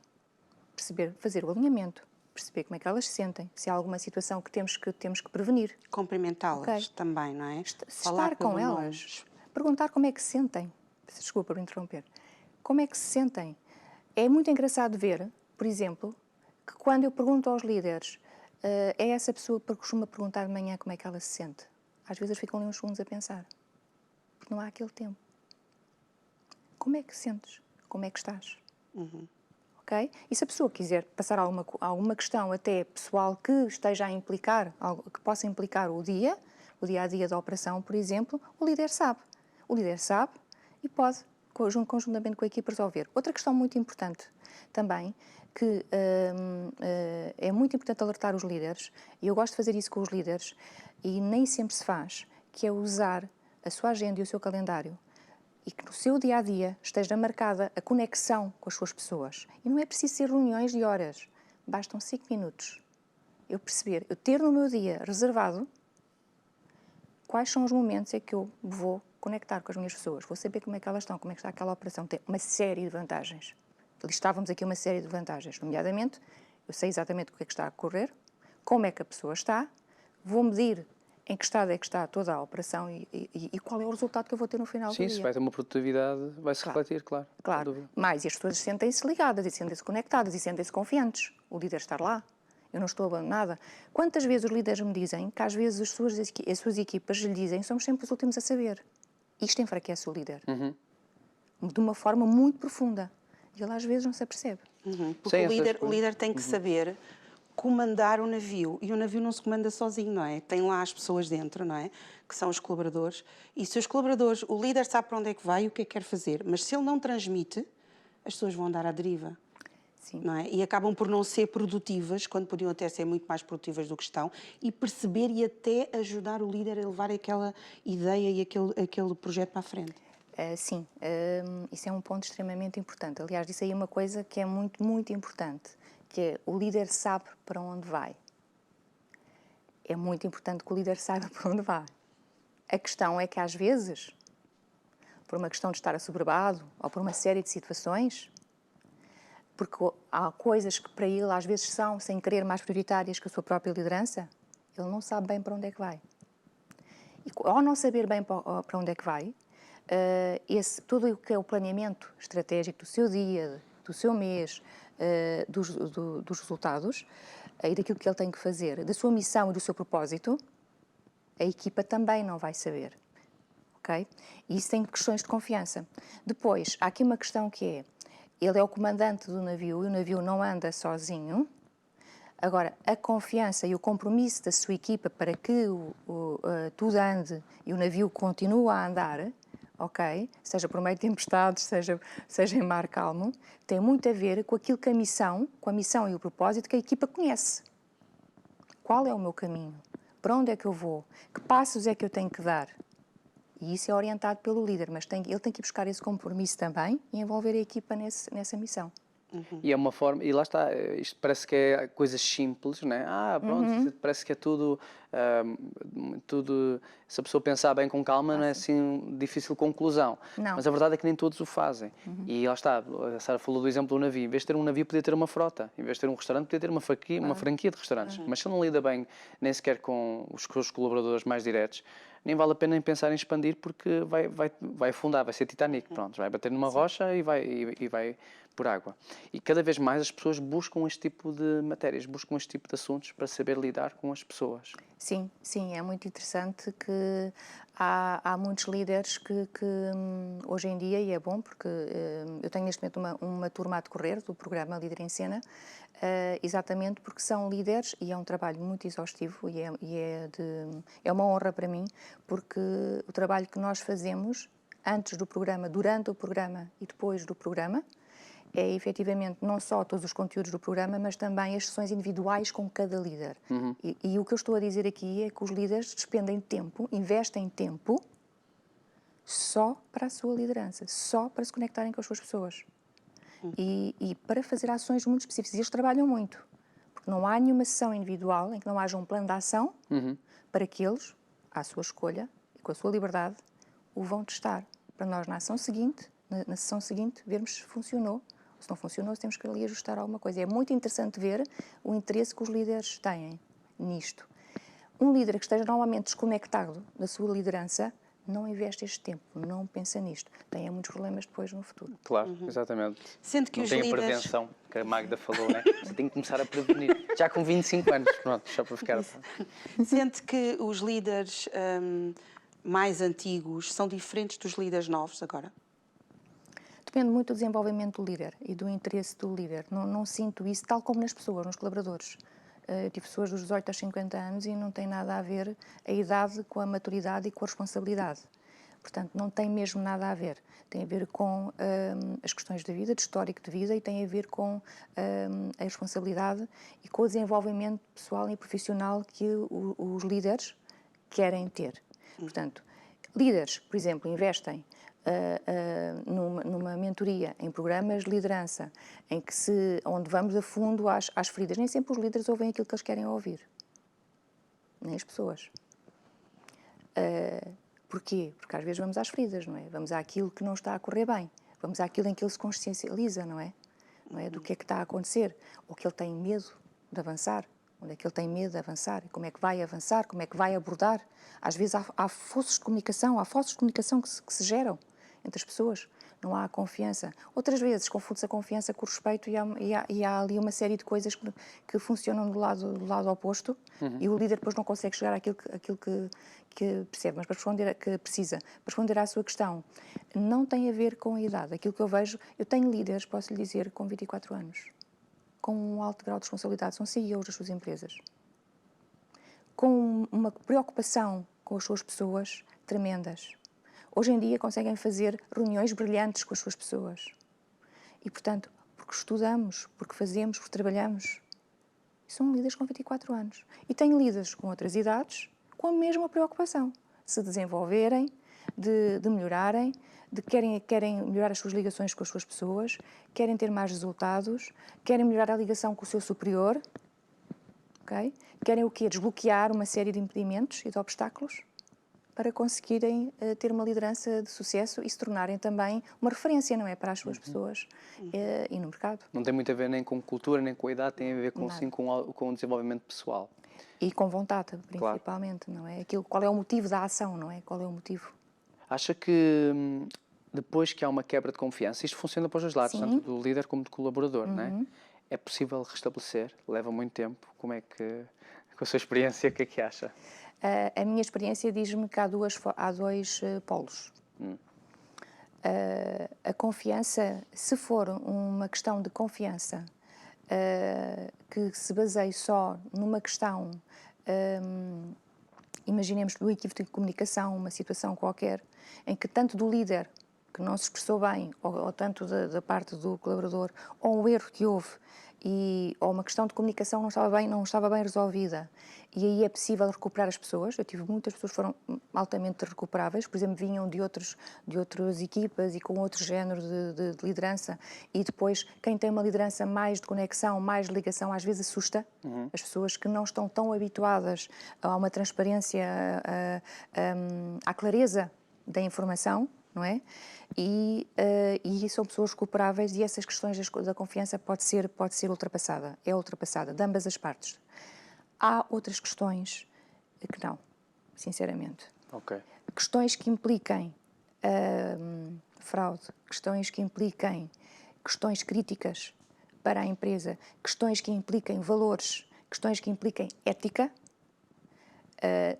fazer o alinhamento, perceber como é que elas se sentem, se há alguma situação que temos que prevenir. Cumprimentá-las também, não é? Estar com elas, perguntar como é que se sentem. Desculpa por interromper. Como é que se sentem? É muito engraçado ver, por exemplo, que quando eu pergunto aos líderes, é essa pessoa que costuma perguntar de manhã como é que ela se sente. Às vezes eles ficam ali uns segundos a pensar, porque não há aquele tempo. Como é que sentes? Como é que estás? Okay? E se a pessoa quiser passar alguma questão até pessoal que esteja a implicar, que possa implicar o dia a dia da operação, por exemplo, o líder sabe. O líder sabe e pode conjuntamente com a equipa, resolver. Outra questão muito importante também, que é muito importante alertar os líderes, e eu gosto de fazer isso com os líderes, e nem sempre se faz, que é usar a sua agenda e o seu calendário, e que no seu dia-a-dia esteja marcada a conexão com as suas pessoas. E não é preciso ser reuniões de horas, bastam 5 minutos. Eu ter no meu dia reservado quais são os momentos em que eu vou conectar com as minhas pessoas, vou saber como é que elas estão, como é que está aquela operação. Tem uma série de vantagens. Listávamos aqui uma série de vantagens, nomeadamente, eu sei exatamente o que é que está a ocorrer, como é que a pessoa está, vou medir em que estado é que está toda a operação e qual é o resultado que eu vou ter no final do Sim, dia. se vai ter uma produtividade, vai-se refletir, claro. sem Claro, dúvida. mas e as pessoas sentem-se ligadas e sentem-se conectadas e sentem-se confiantes. O líder estar lá, eu não estou abandonada. Quantas vezes os líderes me dizem que às vezes as suas equipas lhe dizem somos sempre os últimos a saber. Isto enfraquece o líder. De uma forma muito profunda. E ele às vezes não se apercebe. Porque Sem o essas líder, coisas. tem que saber comandar o navio. E o navio não se comanda sozinho, não é? Tem lá as pessoas dentro, não é? Que são os colaboradores. E se os colaboradores, o líder sabe para onde é que vai e o que é que quer fazer, mas se ele não transmite, as pessoas vão andar à deriva. Sim. Não é? E acabam por não ser produtivas, quando podiam até ser muito mais produtivas do que estão, e perceber e até ajudar o líder a levar aquela ideia e aquele projeto para a frente. Sim, isso é um ponto extremamente importante. Aliás, disse aí uma coisa que é muito, muito importante, que é o líder sabe para onde vai. É muito importante que o líder saiba para onde vai. A questão é que às vezes, por uma questão de estar assoberbado ou por uma série de situações, porque há coisas que para ele às vezes são, sem querer, mais prioritárias que a sua própria liderança, ele não sabe bem para onde é que vai. E ao não saber bem para onde é que vai, tudo o que é o planeamento estratégico do seu dia, do seu mês, dos resultados e daquilo que ele tem que fazer, da sua missão e do seu propósito, a equipa também não vai saber. Okay? E isso tem questões de confiança. Depois, há aqui uma questão que é, ele é o comandante do navio e o navio não anda sozinho. Agora, a confiança e o compromisso da sua equipa para que tudo ande e o navio continue a andar, ok? Seja por meio de tempestades, seja em mar calmo, tem muito a ver com aquilo que com a missão e o propósito que a equipa conhece. Qual é o meu caminho? Para onde é que eu vou? Que passos é que eu tenho que dar? E isso é orientado pelo líder, mas ele tem que ir buscar esse compromisso também e envolver a equipa nessa missão. E é uma forma, e lá está, isto parece que é coisas simples, né? Pronto, isto parece que é tudo, se a pessoa pensar bem com calma, não é assim difícil conclusão. Não. Mas a verdade é que nem todos o fazem. E lá está, a Sara falou do exemplo do navio. Em vez de ter um navio, podia ter uma frota. Em vez de ter um restaurante, podia ter uma franquia de restaurantes. Mas se ele não lida bem nem sequer com os seus colaboradores mais diretos, nem vale a pena em pensar em expandir porque vai afundar, vai ser Titanic, pronto, vai bater numa rocha e vai por água. E cada vez mais as pessoas buscam este tipo de matérias, buscam este tipo de assuntos para saber lidar com as pessoas. Sim, é muito interessante que há muitos líderes que hoje em dia, e é bom porque eu tenho neste momento uma turma a decorrer do programa Líder em Cena, exatamente porque são líderes e é um trabalho muito exaustivo e é uma honra para mim, porque o trabalho que nós fazemos antes do programa, durante o programa e depois do programa, é efetivamente não só todos os conteúdos do programa, mas também as sessões individuais com cada líder. E o que eu estou a dizer aqui é que os líderes despendem tempo, investem tempo só para a sua liderança, só para se conectarem com as suas pessoas. E para fazer ações muito específicas. E eles trabalham muito, porque não há nenhuma sessão individual em que não haja um plano de ação para que eles, à sua escolha e com a sua liberdade, o vão testar. Para nós, na sessão seguinte, vermos se funcionou. Se não funcionou, temos que ali ajustar alguma coisa. É muito interessante ver o interesse que os líderes têm nisto. Um líder que esteja normalmente desconectado da sua liderança não investe este tempo, não pensa nisto. Tem muitos problemas depois no futuro. Claro, exatamente. Sendo que não os tem líderes... a prevenção, que a Magda falou, né? Você tem que começar a prevenir. Já com 25 anos, pronto, só para ficar... Sente que os líderes mais antigos são diferentes dos líderes novos agora? Depende muito do desenvolvimento do líder e do interesse do líder. Não sinto isso, tal como nas pessoas, nos colaboradores. Eu tive pessoas dos 18 aos 50 anos e não tem nada a ver a idade com a maturidade e com a responsabilidade. Portanto, não tem mesmo nada a ver. Tem a ver com as questões da vida, de histórico de vida, e tem a ver com a responsabilidade e com o desenvolvimento pessoal e profissional que os líderes querem ter. Portanto, líderes, por exemplo, investem numa mentoria, em programas de liderança, onde vamos a fundo às feridas. Nem sempre os líderes ouvem aquilo que eles querem ouvir, nem as pessoas. Porquê? Porque às vezes vamos às feridas, não é? Vamos àquilo que não está a correr bem, vamos àquilo em que ele se consciencializa, não é? Do que é que está a acontecer, ou que ele tem medo de avançar, onde é que ele tem medo de avançar, como é que vai avançar, como é que vai abordar. Às vezes há falsos de comunicação que se geram entre as pessoas, não há confiança. Outras vezes confunde-se a confiança com o respeito e há ali uma série de coisas que funcionam do lado oposto, e o líder depois não consegue chegar àquilo que percebe, mas para responder à sua questão, não tem a ver com a idade. Aquilo que eu vejo, eu tenho líderes, posso lhe dizer, com 24 anos, com um alto grau de responsabilidade, são CEOs das suas empresas, com uma preocupação com as suas pessoas tremendas. Hoje em dia conseguem fazer reuniões brilhantes com as suas pessoas. E, portanto, porque estudamos, porque fazemos, porque trabalhamos. E são líderes com 24 anos. E tenho líderes com outras idades com a mesma preocupação. De se desenvolverem, de melhorarem, querem melhorar as suas ligações com as suas pessoas, querem ter mais resultados, querem melhorar a ligação com o seu superior, okay? Querem o quê? Desbloquear uma série de impedimentos e de obstáculos para conseguirem ter uma liderança de sucesso e se tornarem também uma referência, não é? Para as suas pessoas e no mercado. Não tem muito a ver nem com cultura, nem com a idade, tem a ver sim com o desenvolvimento pessoal. E com vontade, principalmente, claro. Não é? Qual é o motivo da ação, não é? Qual é o motivo? Acha que depois que há uma quebra de confiança, isto funciona para os dois lados, tanto do líder como do colaborador, não é? É possível restabelecer? Leva muito tempo? Como é que, com a sua experiência, o que é que acha? A minha experiência diz-me que há dois polos. A confiança, se for uma questão de confiança que se baseie só numa questão, imaginemos do equívoco de comunicação, uma situação qualquer, em que tanto do líder que não se expressou bem, ou tanto da parte do colaborador, ou um erro que houve, ou uma questão de comunicação não estava bem resolvida, e aí é possível recuperar as pessoas. Eu tive muitas pessoas que foram altamente recuperáveis, por exemplo, vinham de outras equipas e com outro género de liderança, e depois quem tem uma liderança mais de conexão, mais de ligação, às vezes assusta as pessoas que não estão tão habituadas a uma transparência, à clareza da informação, não é? E são pessoas recuperáveis, e essas questões da confiança pode ser ultrapassada, é ultrapassada de ambas as partes. Há outras questões que não, sinceramente. Okay. Questões que impliquem fraude, questões que impliquem questões críticas para a empresa, questões que impliquem valores, questões que impliquem ética,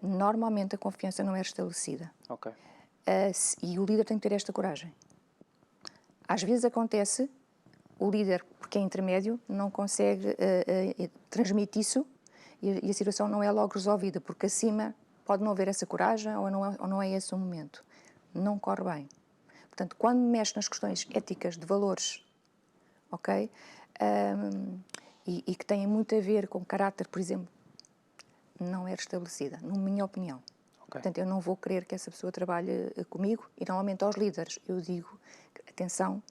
normalmente a confiança não é restabelecida. Okay. E o líder tem que ter esta coragem. Às vezes acontece, o líder, porque é intermédio, não consegue transmitir isso, e a situação não é logo resolvida, porque acima pode não haver essa coragem ou não é esse o momento. Não corre bem. Portanto, quando mexe nas questões éticas, de valores, ok? E que têm muito a ver com caráter, por exemplo, não é restabelecida, na minha opinião. Okay. Portanto, eu não vou querer que essa pessoa trabalhe comigo, e normalmente aos líderes eu digo, atenção,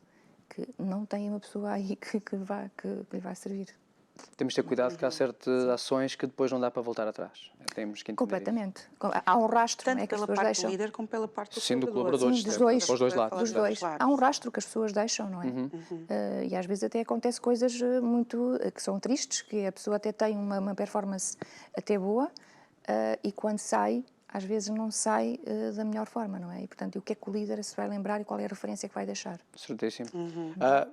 que não tem uma pessoa aí que lhe vai servir. Temos de ter cuidado que há certas ações que depois não dá para voltar atrás. Temos que entender completamente. Isso. Há um rastro, tanto não é, que as pela pessoas parte deixam. do líder como pela parte do Sim, do colaborador. Sim, dos dois. Para os dois lados. Dos dois. Há um rastro que as pessoas deixam, não é? E às vezes até acontece coisas que são tristes, que a pessoa até tem uma performance até boa, e quando sai, às vezes não sai da melhor forma, não é? E, portanto, o que é que o líder se vai lembrar e qual é a referência que vai deixar? Certíssimo.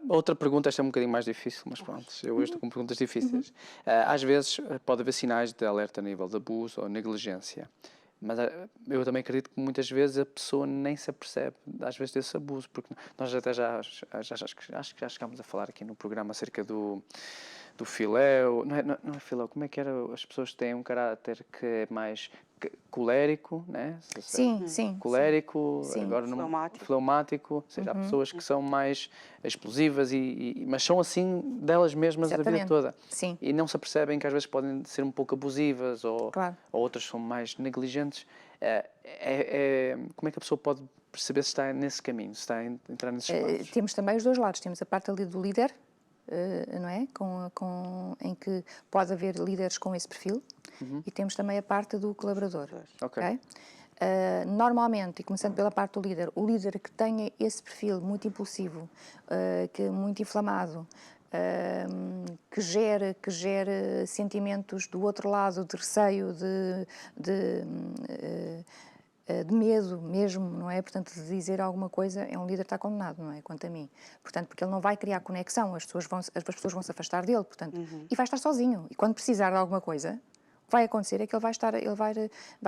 Outra pergunta, esta é um bocadinho mais difícil, mas pronto, eu hoje estou com perguntas difíceis. Às vezes pode haver sinais de alerta a nível de abuso ou negligência, mas eu também acredito que muitas vezes a pessoa nem se apercebe, às vezes, desse abuso, porque nós até acho que já chegámos a falar aqui no programa acerca do filéu, não é filéu, como é que era? As pessoas têm um caráter que é mais colérico, né? Sim. Colérico, Sim. agora Fleumático. fleumático, ou seja, há pessoas que são mais explosivas, mas são assim delas mesmas a vida Exatamente. toda. Sim. E não se apercebem que às vezes podem ser um pouco abusivas ou Claro. outras são mais negligentes. Como é que a pessoa pode perceber se está nesse caminho, se está a entrar nesses passos? Temos também os dois lados. Temos a parte ali do líder, não é? Em que pode haver líderes com esse perfil, e temos também a parte do colaborador. Ok. Normalmente, e começando pela parte do líder, o líder que tenha esse perfil muito impulsivo, que é muito inflamado, que gere sentimentos do outro lado de receio, de medo mesmo, não é? Portanto, de dizer alguma coisa, é um líder que está condenado, não é? Quanto a mim. Portanto, porque ele não vai criar conexão, as pessoas vão se afastar dele, portanto, e vai estar sozinho. E quando precisar de alguma coisa, o que vai acontecer é que ele vai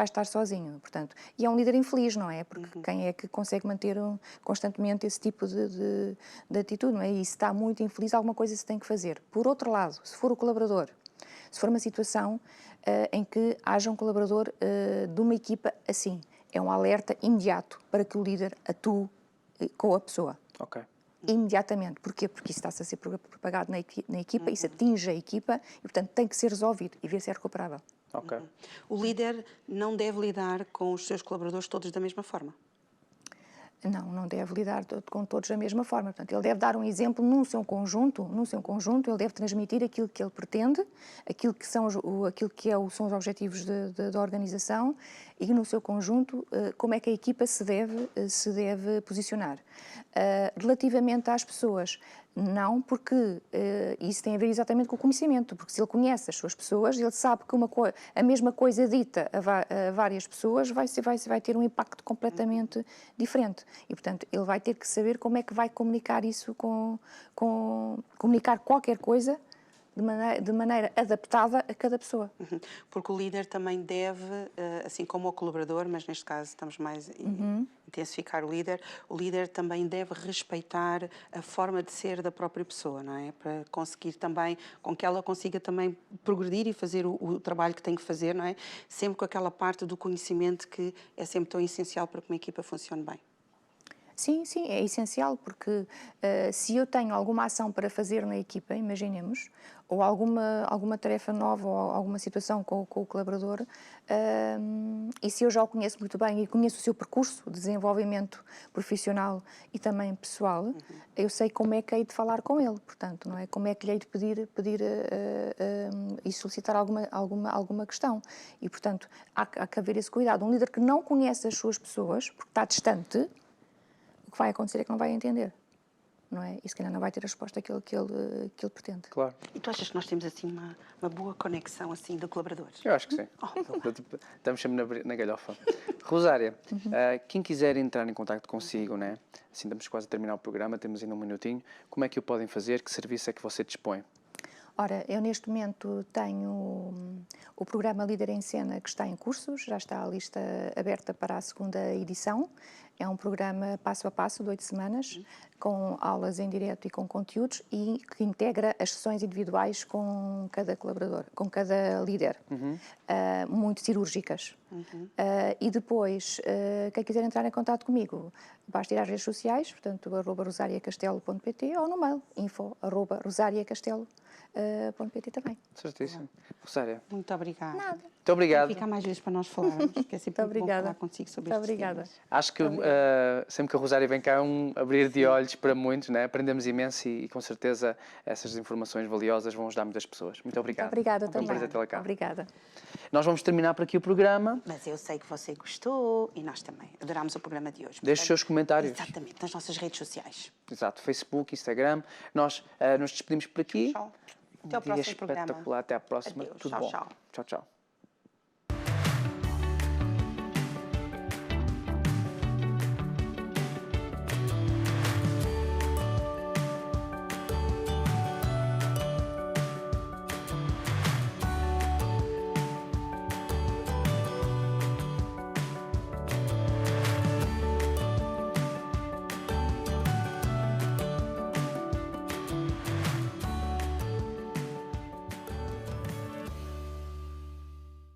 estar sozinho, portanto. E é um líder infeliz, não é? Porque quem é que consegue manter constantemente esse tipo de atitude, não é? E se está muito infeliz, alguma coisa se tem que fazer. Por outro lado, se for o colaborador, se for uma situação em que haja um colaborador de uma equipa assim, é um alerta imediato para que o líder atue com a pessoa. Ok. Imediatamente. Porquê? Porque isso está-se a ser propagado na equipa, isso atinge a equipa e, portanto, tem que ser resolvido e ver se é recuperável. Ok. O líder não deve lidar com os seus colaboradores todos da mesma forma. Não deve lidar com todos da mesma forma. Portanto, ele deve dar um exemplo no seu conjunto, ele deve transmitir aquilo que ele pretende, aquilo que são os objetivos da organização e no seu conjunto como é que a equipa se deve posicionar. Relativamente às pessoas, não, porque isso tem a ver exatamente com o conhecimento, porque se ele conhece as suas pessoas, ele sabe que a mesma coisa dita a várias pessoas vai ter um impacto completamente diferente. E, portanto, ele vai ter que saber como é que vai comunicar isso comunicar qualquer coisa de maneira adaptada a cada pessoa. Porque o líder também deve, assim como o colaborador, mas neste caso estamos mais a intensificar o líder também deve respeitar a forma de ser da própria pessoa, não é? Para conseguir também, com que ela consiga também progredir e fazer o trabalho que tem que fazer, não é? Sempre com aquela parte do conhecimento que é sempre tão essencial para que uma equipa funcione bem. Sim, é essencial, porque se eu tenho alguma ação para fazer na equipa, imaginemos, ou alguma tarefa nova ou alguma situação com o colaborador, e se eu já o conheço muito bem e conheço o seu percurso de desenvolvimento profissional e também pessoal, eu sei como é que hei de falar com ele, portanto, não é? Como é que lhe hei de pedir e solicitar alguma questão. E, portanto, há que haver esse cuidado. Um líder que não conhece as suas pessoas, porque está distante, o que vai acontecer é que não vai entender, não é? E se calhar não vai ter a resposta que ele pretende. Claro. E tu achas que nós temos assim uma boa conexão assim de colaboradores? Eu acho que sim. Estamos sempre na galhofa. Rosária, quem quiser entrar em contacto consigo, né? Assim, estamos quase a terminar o programa, temos ainda um minutinho. Como é que o podem fazer? Que serviço é que você dispõe? Ora, eu neste momento tenho o programa Líder em Cena que está em cursos, já está a lista aberta para a segunda edição. É um programa passo a passo, de 8 semanas, com aulas em direto e com conteúdos e que integra as sessões individuais com cada colaborador, com cada líder, muito cirúrgicas. E depois, quem quiser entrar em contato comigo, basta ir às redes sociais, portanto, @rosariacastelo.pt ou no mail, info@rosariacastelo.pt também. Certíssimo. Rosária, Muito obrigada. Nada. muito obrigado. Fica mais vezes para nós falarmos, que é sempre muito bom falar consigo sobre estes temas. Acho que sempre que a Rosária vem cá é um abrir de olhos para muitos, né? Aprendemos imenso e com certeza essas informações valiosas vão ajudar muitas pessoas. Muito obrigado. Obrigada Foi um também. prazer tê-la cá. Obrigada. Nós vamos terminar por aqui o programa. Mas eu sei que você gostou e nós também adorámos o programa de hoje. Deixe os seus comentários. Exatamente, nas nossas redes sociais. Exato, Facebook, Instagram. Nós nos despedimos por aqui. Tchau. Até ao Dia próximo programa. espetacular. Até à próxima. Adeus. Tudo Tchau, bom. tchau. Tchau, tchau.